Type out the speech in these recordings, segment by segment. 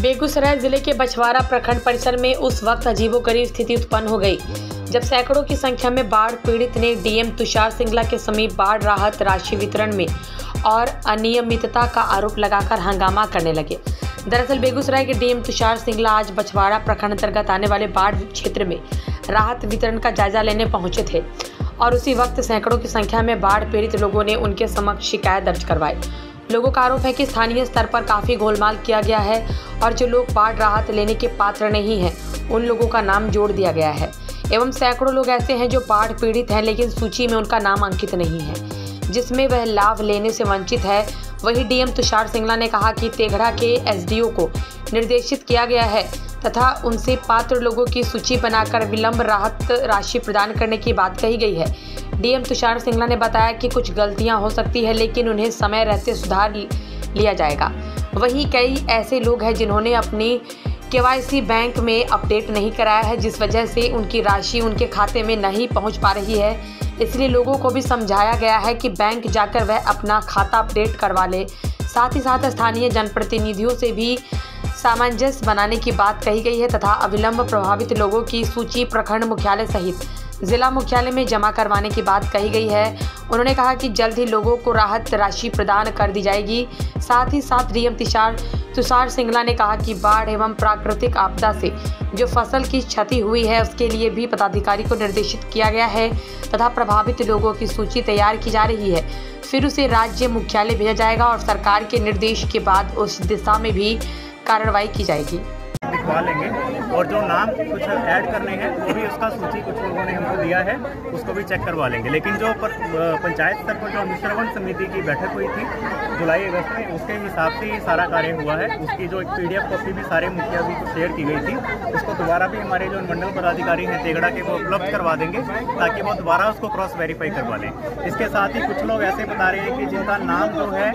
बेगूसराय जिले के बछवाड़ा प्रखंड परिसर में उस वक्त अजीबोगरीब स्थिति उत्पन्न हो गई जब सैकड़ों की संख्या में बाढ़ पीड़ित ने डीएम तुषार सिंगला के समीप बाढ़ राहत राशि वितरण में और अनियमितता का आरोप लगाकर हंगामा करने लगे। दरअसल बेगूसराय के डीएम तुषार सिंगला आज बछवाड़ा प्रखंड अंतर्गत आने वाले बाढ़ क्षेत्र में राहत वितरण का जायजा लेने पहुंचे थे और उसी वक्त सैकड़ों की संख्या में बाढ़ पीड़ित लोगों ने उनके समक्ष शिकायत दर्ज करवाई। लोगों का आरोप है कि स्थानीय स्तर पर काफ़ी गोलमाल किया गया है और जो लोग बाढ़ राहत लेने के पात्र नहीं हैं उन लोगों का नाम जोड़ दिया गया है एवं सैकड़ों लोग ऐसे हैं जो बाढ़ पीड़ित हैं लेकिन सूची में उनका नाम अंकित नहीं है जिसमें वह लाभ लेने से वंचित है। वहीं डीएम तुषार सिंगला ने कहा कि तेघड़ा के एसडीओ को निर्देशित किया गया है तथा उनसे पात्र लोगों की सूची बनाकर विलंब राहत राशि प्रदान करने की बात कही गई है। डीएम तुषार सिंगला ने बताया कि कुछ गलतियां हो सकती है लेकिन उन्हें समय रहते सुधार लिया जाएगा। वहीं कई ऐसे लोग हैं जिन्होंने अपनी केवाईसी बैंक में अपडेट नहीं कराया है जिस वजह से उनकी राशि उनके खाते में नहीं पहुंच पा रही है। इसलिए लोगों को भी समझाया गया है कि बैंक जाकर वह अपना खाता अपडेट करवा ले। साथ ही साथ स्थानीय जनप्रतिनिधियों से भी सामंजस्य बनाने की बात कही गई है तथा अविलंब प्रभावित लोगों की सूची प्रखंड मुख्यालय सहित जिला मुख्यालय में जमा करवाने की बात कही गई है। उन्होंने कहा कि जल्द ही लोगों को राहत राशि प्रदान कर दी जाएगी। साथ ही साथ डीएम तुषार सिंगला ने कहा कि बाढ़ एवं प्राकृतिक आपदा से जो फसल की क्षति हुई है उसके लिए भी पदाधिकारी को निर्देशित किया गया है तथा प्रभावित लोगों की सूची तैयार की जा रही है। फिर उसे राज्य मुख्यालय भेजा जाएगा और सरकार के निर्देश के बाद उस दिशा में भी कार्रवाई की जाएगी। दिखवा लेंगे और जो नाम कुछ ऐड करने हैं वो भी उसका सूची कुछ लोगों ने हमको दिया है उसको भी चेक करवा लेंगे। लेकिन जो पंचायत स्तर पर जो अनुश्रवण समिति की बैठक हुई थी जुलाई अगस्त में उसके हिसाब से ये सारा कार्य हुआ है। उसकी जो एक PDF कॉपी भी सारे मुखिया भी को शेयर की गई थी उसको दोबारा भी हमारे जो मंडल पदाधिकारी हैं तेघड़ा के वो उपलब्ध करवा देंगे ताकि वो दोबारा उसको क्रॉस वेरीफाई करवा लें। इसके साथ ही कुछ लोग ऐसे बता रहे हैं कि जिनका नाम जो है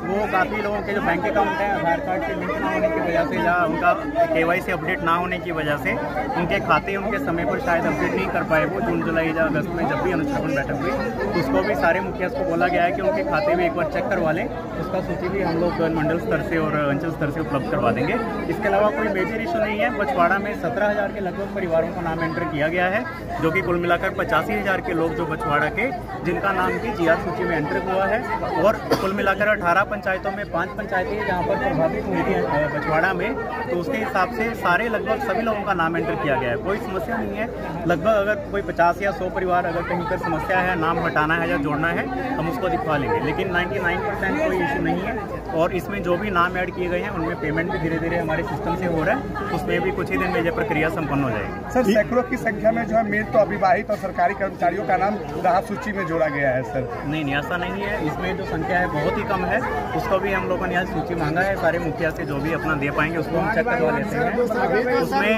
वो काफ़ी लोगों के जो बैंक अकाउंट है आधार कार्ड से लिंक ना होने की वजह से या उनका KYC अपडेट ना होने की वजह से उनके खाते उनके समय पर शायद अपडेट नहीं कर पाए। वो जून जुलाई या अगस्त में जब भी अनुश्रवण बैठक हुई तो उसको भी सारे मुखिया को बोला गया है कि उनके खाते भी एक बार चेक करवा लें। उसका सूची भी हम लोग मंडल स्तर से और अंचल स्तर से उपलब्ध करवा देंगे। इसके अलावा कोई मेजर इशू नहीं है। बछवाड़ा में 17,000 के लगभग परिवारों का नाम एंटर किया गया है जो कि कुल मिलाकर 85,000 के लोग जो बछवाड़ा के जिनका नाम की GR सूची में एंटर हुआ है और कुल मिलाकर 18 पंचायतों में 5 पंचायतें जहाँ पर प्रभावित हुई थी बछवाड़ा में तो उसके हिसाब से सारे लगभग सभी लोगों का नाम एंटर किया गया है। कोई समस्या नहीं है। लगभग अगर कोई 50 या 100 परिवार अगर कहीं पर समस्या है नाम हटाना है या जोड़ना है हम उसको दिखवा लेंगे लेकिन 99% कोई इशू नहीं है। और इसमें जो भी नाम ऐड किए गए हैं उनमें पेमेंट भी धीरे धीरे हमारे सिस्टम से हो रहा है। उसमें भी कुछ ही दिन में यह प्रक्रिया संपन्न हो जाएगी। सर सैकड़ों की संख्या में जो है मेल तो अविवाहित और सरकारी कर्मचारियों का नाम राहत सूची में जोड़ा गया है सर। नहीं ऐसा नहीं है। इसमें जो संख्या है बहुत ही कम है। उसको भी हम लोगों ने आज सूची मांगा है सारे मुखिया से जो भी अपना दे पाएंगे उसको हम चेक करवा लेते हैं।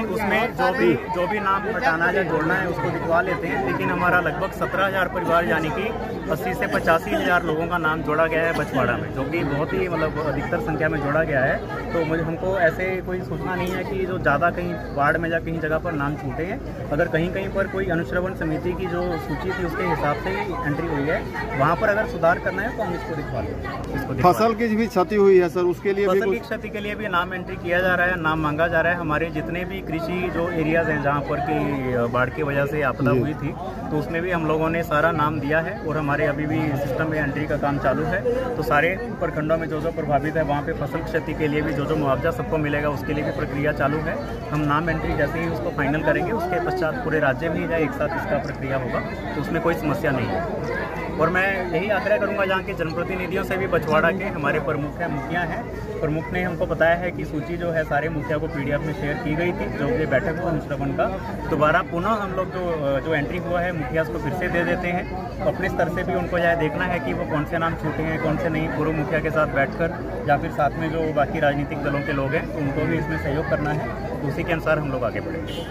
उसमें जो भी नाम हटाना या जोड़ना है उसको दिखवा लेते हैं। लेकिन हमारा लगभग 17,000 परिवार यानी कि 80 से 85,000 लोगों का नाम जोड़ा गया है बछवाड़ा में जो कि बहुत ही मतलब अधिकतर संख्या में जोड़ा गया है। तो हमको ऐसे कोई सूचना नहीं है कि जो ज़्यादा कहीं बाढ़ में या कहीं जगह पर नाम छूटे हैं। अगर कहीं पर कोई अनुश्रवण समिति की जो सूची थी उसके हिसाब से एंट्री हुई है वहाँ पर अगर सुधार करना है तो हम इसको दिखवा लेंगे। फसल की भी क्षति हुई है सर उसके लिए फसल की क्षति के लिए भी नाम एंट्री किया जा रहा है नाम मांगा जा रहा है। हमारे जितने भी कृषि जो एरियाज हैं जहाँ पर की बाढ़ की वजह से आपदा हुई थी तो उसमें भी हम लोगों ने सारा नाम दिया है और हमारे अभी भी सिस्टम में एंट्री का काम चालू है। तो सारे प्रखंडों में जो प्रभावित है वहाँ पे फसल क्षति के लिए भी जो मुआवजा सबको मिलेगा उसके लिए भी प्रक्रिया चालू है। हम नाम एंट्री जैसे ही उसको फाइनल करेंगे उसके पश्चात पूरे राज्य में ही एक साथ इसका प्रक्रिया होगा तो उसमें कोई समस्या नहीं है। और मैं यही आग्रह करूंगा जहाँ के जनप्रतिनिधियों से भी बछवाड़ा के हमारे प्रमुख हैं मुखिया हैं प्रमुख ने हमको बताया है कि सूची जो है सारे मुखिया को PDF में शेयर की गई थी जो कि बैठक हुआ अनुश्रवण का। दोबारा पुनः हम लोग जो एंट्री हुआ है मुखिया को फिर से दे देते हैं। अपने स्तर से भी उनको यह देखना है कि वो कौन से नाम छूटे हैं कौन से नहीं। पूर्व मुखिया के साथ बैठकर या फिर साथ में जो बाकी राजनीतिक दलों के लोग हैं उनको भी इसमें सहयोग करना है। तो उसी के अनुसार हम लोग आगे बढ़ेंगे।